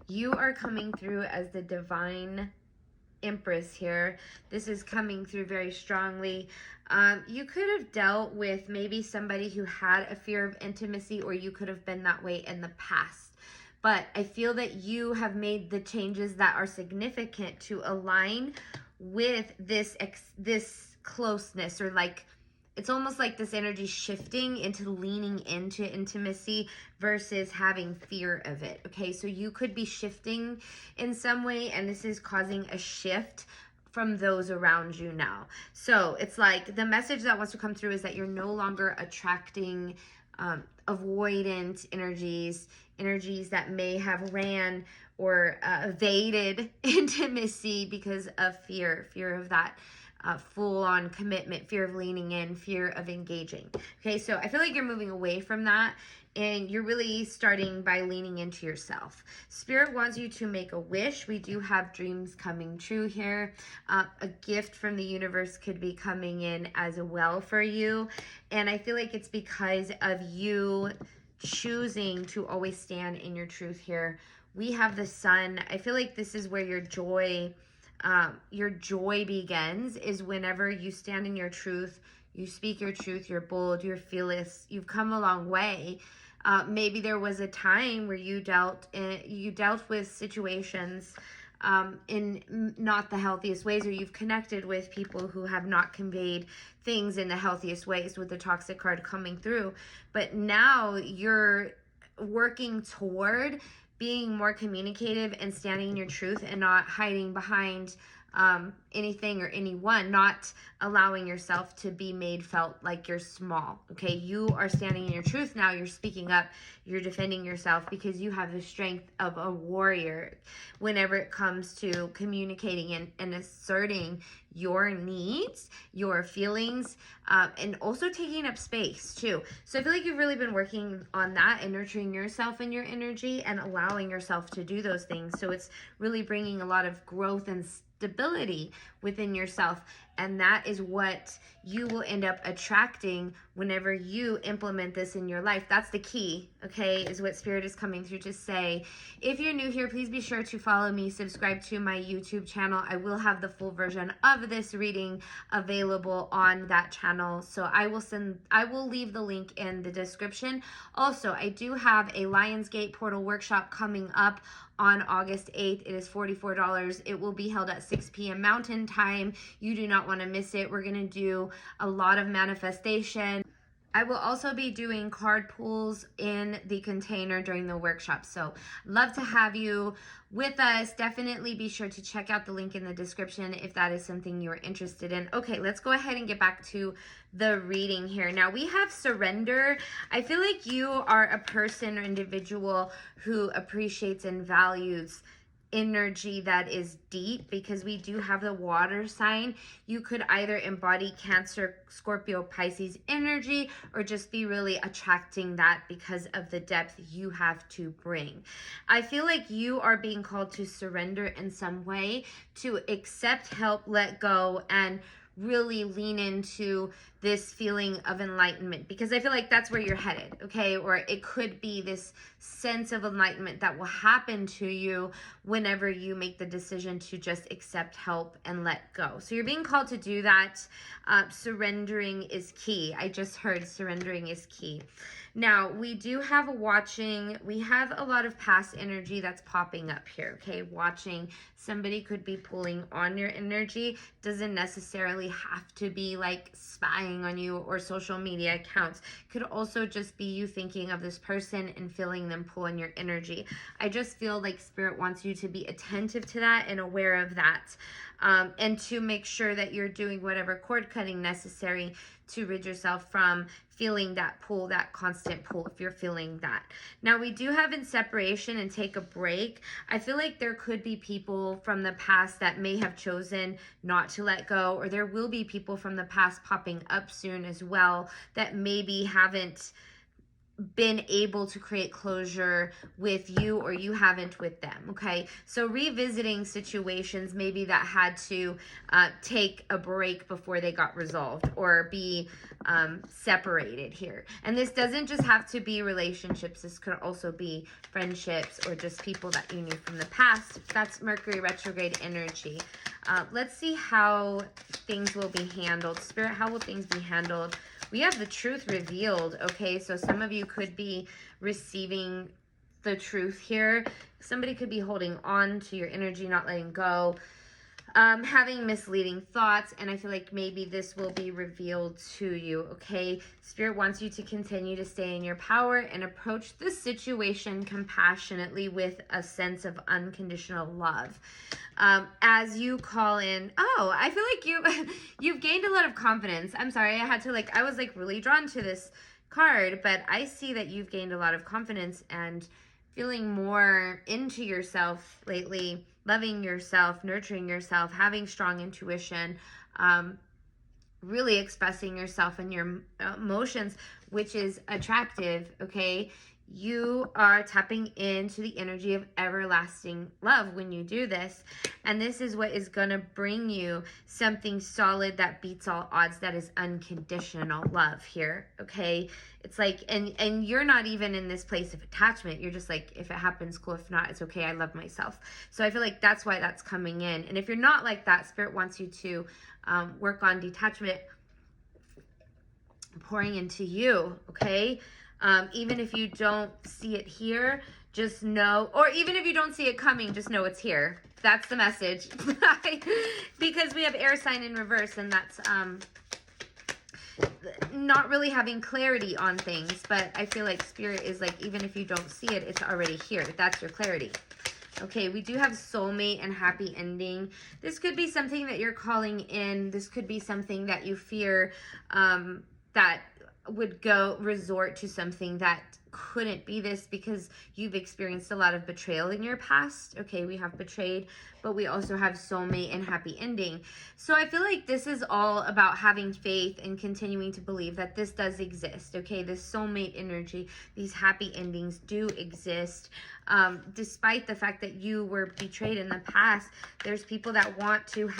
You are coming through as the divine Empress here. This is coming through very strongly. You could have dealt with maybe somebody who had a fear of intimacy, or you could have been that way in the past. But I feel that you have made the changes that are significant to align with this closeness, or like it's almost like this energy shifting into leaning into intimacy versus having fear of it. Okay, so you could be shifting in some way, and this is causing a shift from those around you now. So it's like the message that wants to come through is that you're no longer attracting avoidant energies that may have ran or evaded intimacy because of fear of that full-on commitment, fear of leaning in, fear of engaging. Okay, so I feel like you're moving away from that, and you're really starting by leaning into yourself. Spirit wants you to make a wish. We do have dreams coming true here. A gift from the universe could be coming in as well for you, and I feel like it's because of you choosing to always stand in your truth here. We have the sun. I feel like this is where your joy begins, is whenever you stand in your truth, you speak your truth, you're bold, you're fearless, you've come a long way. Maybe there was a time where you dealt with situations in not the healthiest ways, or you've connected with people who have not conveyed things in the healthiest ways, with the toxic card coming through. But now you're working toward being more communicative and standing in your truth, and not hiding behind anything or anyone, not allowing yourself to be made felt like you're small. Okay, you are standing in your truth now. You're speaking up, you're defending yourself, because you have the strength of a warrior whenever it comes to communicating and asserting your needs, your feelings, and also taking up space too. So I feel like you've really been working on that and nurturing yourself and your energy and allowing yourself to do those things. So it's really bringing a lot of growth and stability within yourself, and that is what you will end up attracting whenever you implement this in your life. That's the key, okay, is what Spirit is coming through to say. If you're new here, please be sure to follow me, subscribe to my YouTube channel. I will have the full version of this reading available on that channel, so I will leave the link in the description. Also, I do have a Lionsgate portal workshop coming up on August 8th. It is $44. It will be held at 6 p.m. Mountain Time. You do not want to miss it. We're going to do a lot of manifestation. I will also be doing card pulls in the container during the workshop. So love to have you with us. Definitely be sure to check out the link in the description if that is something you're interested in. Okay, let's go ahead and get back to the reading here. Now we have surrender. I feel like you are a person or individual who appreciates and values energy that is deep, because we do have the water sign. You could either embody Cancer, Scorpio, Pisces energy, or just be really attracting that because of the depth you have to bring. I feel like you are being called to surrender in some way, to accept help, let go, and really lean into this feeling of enlightenment, because I feel like that's where you're headed, okay? Or it could be this sense of enlightenment that will happen to you whenever you make the decision to just accept help and let go. So you're being called to do that. Surrendering is key. I just heard surrendering is key. Now, we do have we have a lot of past energy that's popping up here, okay? Watching, somebody could be pulling on your energy. Doesn't necessarily have to be like spying on you or social media accounts. Could also just be you thinking of this person and feeling them pull on your energy. I just feel like Spirit wants you to be attentive to that and aware of that, and to make sure that you're doing whatever cord cutting necessary to rid yourself from feeling that pull, that constant pull, if you're feeling that. Now, we do have in separation and take a break. I feel like there could be people from the past that may have chosen not to let go, or there will be people from the past popping up soon as well that maybe haven't been able to create closure with you, or you haven't with them. Okay, so revisiting situations maybe that had to take a break before they got resolved, or be separated here. And this doesn't just have to be relationships, this could also be friendships, or just people that you knew from the past. That's Mercury retrograde energy. Let's see how things will be handled. Spirit, how will things be handled? We have the truth revealed, okay? So some of you could be receiving the truth here. Somebody could be holding on to your energy, not letting go, having misleading thoughts, and I feel like maybe this will be revealed to you, okay? Spirit wants you to continue to stay in your power and approach this situation compassionately with a sense of unconditional love. As you call in, oh, I feel like you've gained a lot of confidence. I'm sorry, I was really drawn to this card, but I see that you've gained a lot of confidence and feeling more into yourself lately, loving yourself, nurturing yourself, having strong intuition, really expressing yourself and your emotions, which is attractive, okay? You are tapping into the energy of everlasting love when you do this. And this is what is going to bring you something solid that beats all odds, that is unconditional love here, okay? It's like, and you're not even in this place of attachment. You're just like, if it happens, cool. If not, it's okay. I love myself. So I feel like that's why that's coming in. And if you're not like that, Spirit wants you to work on detachment, pouring into you, okay? Even if you don't see it here, just know, or even if you don't see it coming, just know it's here. That's the message. Because we have air sign in reverse, and that's not really having clarity on things. But I feel like Spirit is like, even if you don't see it, it's already here. That's your clarity. Okay, we do have soulmate and happy ending. This could be something that you're calling in. This could be something that you fear that would resort to something that couldn't be this, because you've experienced a lot of betrayal in your past. Okay, we have betrayed, but we also have soulmate and happy ending. So I feel like this is all about having faith and continuing to believe that this does exist. Okay, this soulmate energy, these happy endings do exist. Despite the fact that you were betrayed in the past, there's people that want to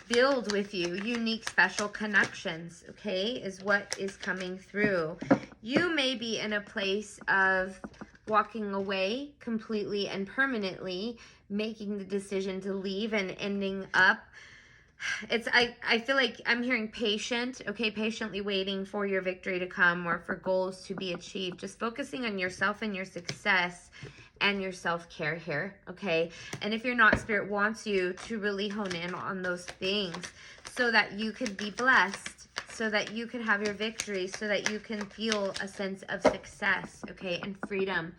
build with you unique, special connections, okay, is what is coming through. You may be in a place of walking away completely and permanently, making the decision to leave and ending up. I feel like I'm hearing patient, okay, patiently waiting for your victory to come, or for goals to be achieved, just focusing on yourself and your success and your self-care here, okay? And if you're not, Spirit wants you to really hone in on those things so that you could be blessed, so that you can have your victory, so that you can feel a sense of success, okay, and freedom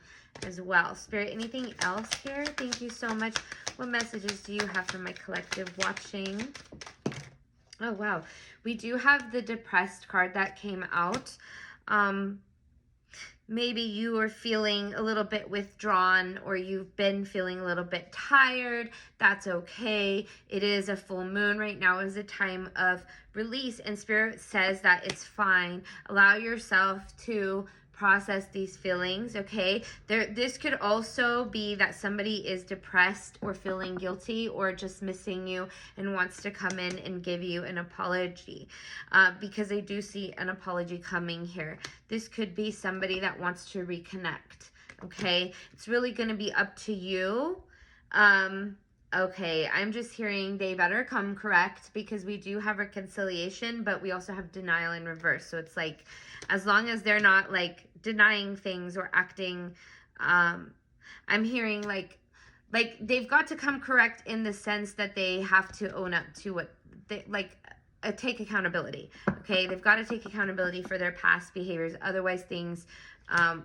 as well. Spirit, anything else here? Thank you so much. What messages do you have for my collective watching? Oh, wow. We do have the depressed card that came out. Maybe you are feeling a little bit withdrawn, or you've been feeling a little bit tired. That's okay. It is a full moon right now. Is a time of release, and Spirit says that it's fine. Allow yourself to process these feelings, okay? This could also be that somebody is depressed or feeling guilty or just missing you and wants to come in and give you an apology, because I do see an apology coming here. This could be somebody that wants to reconnect, okay? It's really going to be up to you. Okay, I'm just hearing they better come correct, because we do have reconciliation, but we also have denial in reverse. So it's like, as long as they're not like denying things or acting, I'm hearing like they've got to come correct in the sense that they have to own up to what they take accountability. Okay, they've got to take accountability for their past behaviors. Otherwise, things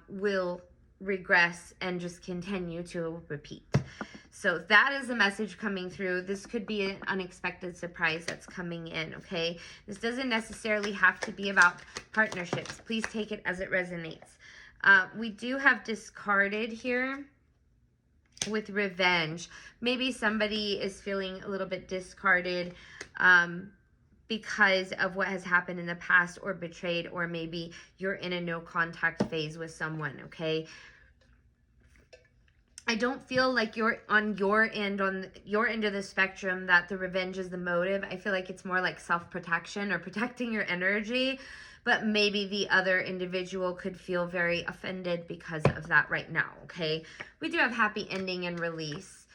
will regress and just continue to repeat. So that is the message coming through. This could be an unexpected surprise that's coming in, okay? This doesn't necessarily have to be about partnerships. Please take it as it resonates. We do have discarded here with revenge. Maybe somebody is feeling a little bit discarded. because of what has happened in the past or betrayed, or maybe you're in a no contact phase with someone, okay? I don't feel like you're on your end of the spectrum that the revenge is the motive. I feel like it's more like self-protection or protecting your energy, but maybe the other individual could feel very offended because of that right now, okay? We do have happy ending and release.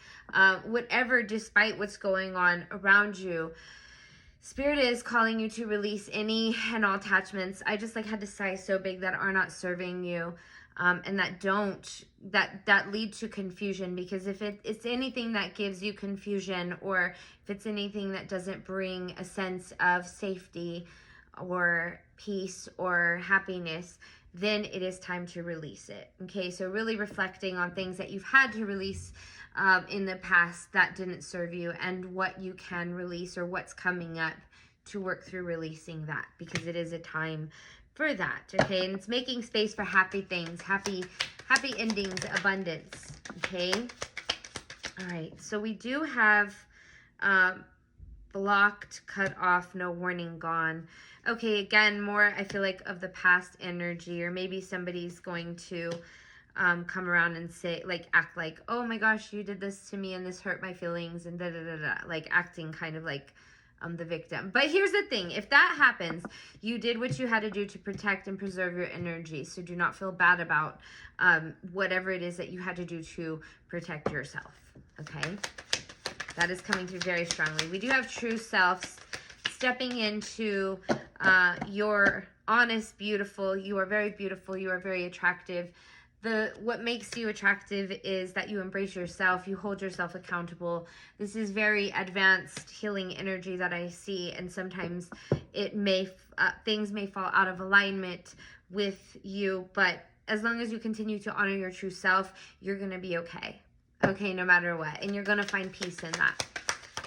Whatever, despite what's going on around you, Spirit is calling you to release any and all attachments. I just had to sigh so big that are not serving you. And that lead to confusion, because if it's anything that gives you confusion, or if it's anything that doesn't bring a sense of safety or peace or happiness, then it is time to release it. Okay, so really reflecting on things that you've had to release in the past that didn't serve you, and what you can release or what's coming up to work through releasing that, because it is a time for that. Okay, and it's making space for happy things, happy endings, abundance. Okay, all right, so we do have blocked, cut off, no warning, gone. Okay, again, more I feel like of the past energy, or maybe somebody's going to come around and say, act like, oh my gosh, you did this to me and this hurt my feelings, and acting kind of like the victim. But here's the thing, if that happens, you did what you had to do to protect and preserve your energy, so do not feel bad about whatever it is that you had to do to protect yourself. Okay, that is coming through very strongly. We do have true selves stepping into your honest, beautiful, you are very beautiful, you are very attractive. What makes you attractive is that you embrace yourself, you hold yourself accountable. This is very advanced healing energy that I see, and sometimes it may things may fall out of alignment with you, but as long as you continue to honor your true self, you're going to be okay. Okay, no matter what, and you're going to find peace in that.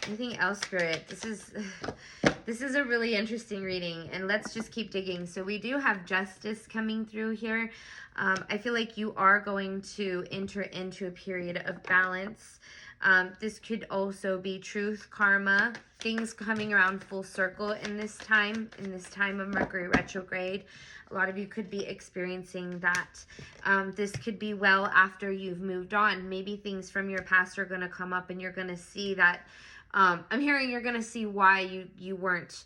Anything else, Spirit? This is a really interesting reading, and let's just keep digging. So we do have justice coming through here. I feel like you are going to enter into a period of balance. This could also be truth, karma, things coming around full circle in this time of Mercury retrograde. A lot of you could be experiencing that. This could be well after you've moved on. Maybe things from your past are going to come up, and you're going to see that. I'm hearing you're going to see why you weren't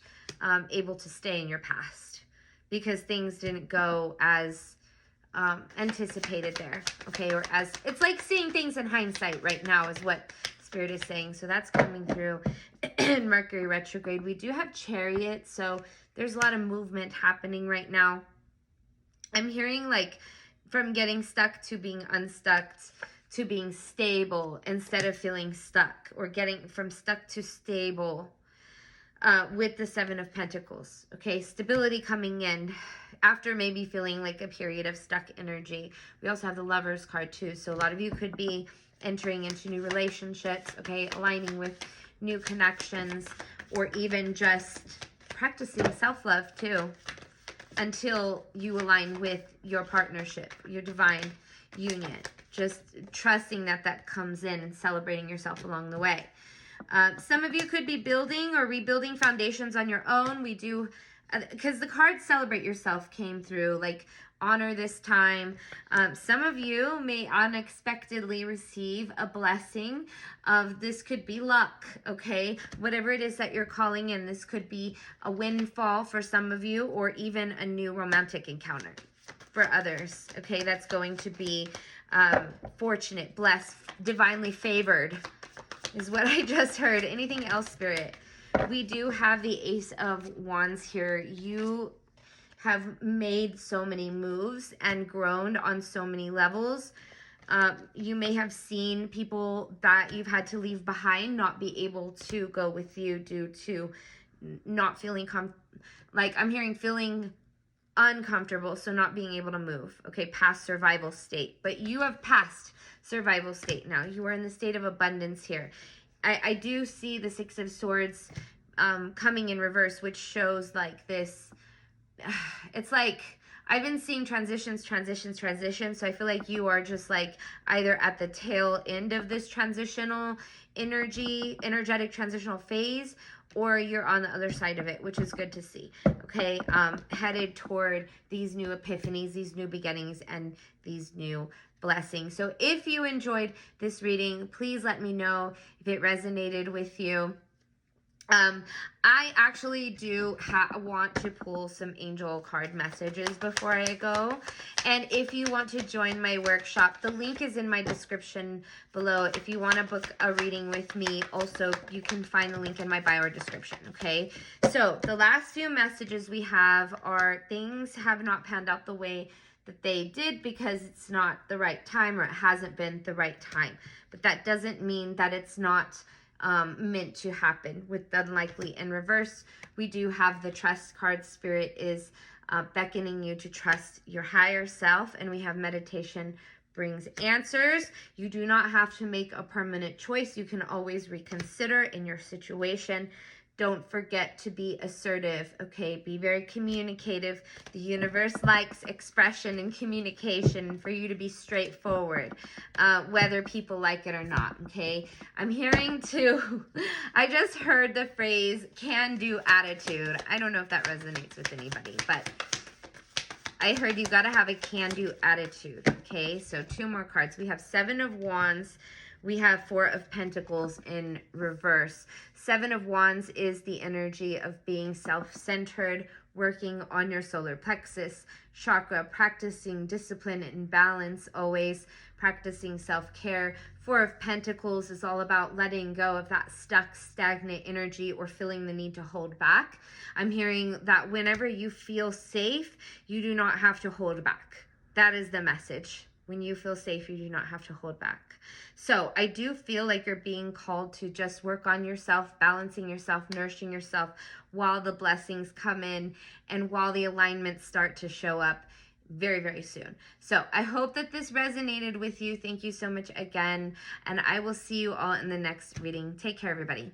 able to stay in your past, because things didn't go as anticipated there. Okay, or as it's like seeing things in hindsight right now is what Spirit is saying. So that's coming through in Mercury retrograde. We do have Chariot, so there's a lot of movement happening right now. I'm hearing from getting stuck to being unstuck, to being stable instead of feeling stuck, or getting from stuck to stable with the Seven of Pentacles. Okay, stability coming in after maybe feeling like a period of stuck energy. We also have the Lovers card too, so a lot of you could be entering into new relationships, okay, aligning with new connections, or even just practicing self-love too, until you align with your partnership, your divine union. Just trusting that comes in, and celebrating yourself along the way. Some of you could be building or rebuilding foundations on your own. We do, because the card Celebrate Yourself came through, honor this time. Some of you may unexpectedly receive a blessing of, this could be luck, okay? Whatever it is that you're calling in, this could be a windfall for some of you, or even a new romantic encounter for others, okay? That's going to be fortunate, blessed, divinely favored is what I just heard. Anything else, Spirit? We do have the Ace of Wands here. You have made so many moves and grown on so many levels. You may have seen people that you've had to leave behind not be able to go with you due to not feeling I'm hearing feeling uncomfortable, so not being able to move. Okay, past survival state. But you have passed survival state now. You are in the state of abundance here. I do see the Six of Swords coming in reverse, which shows this, it's I've been seeing transitions. So I feel like you are just either at the tail end of this energetic transitional phase, or you're on the other side of it, which is good to see. Okay, headed toward these new epiphanies, these new beginnings, and these new blessings. So if you enjoyed this reading, please let me know if it resonated with you. I actually do want to pull some angel card messages before I go. And if you want to join my workshop, the link is in my description below. If you want to book a reading with me, also, you can find the link in my bio description, okay? So the last few messages we have are things have not panned out the way that they did because it's not the right time, or it hasn't been the right time. But that doesn't mean that it's not meant to happen. With the unlikely in reverse, we do have the trust card. Spirit is beckoning you to trust your higher self, and we have meditation brings answers. You do not have to make a permanent choice. You can always reconsider in your situation. Don't forget to be assertive, okay? Be very communicative. The universe likes expression and communication, for you to be straightforward, whether people like it or not, okay? I'm hearing too, I just heard the phrase can-do attitude. I don't know if that resonates with anybody, but I heard you got to have a can-do attitude, okay? So 2 more cards. We have 7 of Wands. We have 4 of Pentacles in reverse. 7 of Wands is the energy of being self-centered, working on your solar plexus chakra, practicing discipline and balance, always practicing self-care. 4 of Pentacles is all about letting go of that stuck, stagnant energy or feeling the need to hold back. I'm hearing that whenever you feel safe, you do not have to hold back. That is the message. When you feel safe, you do not have to hold back. So I do feel like you're being called to just work on yourself, balancing yourself, nourishing yourself while the blessings come in and while the alignments start to show up very, very soon. So I hope that this resonated with you. Thank you so much again, and I will see you all in the next reading. Take care, everybody.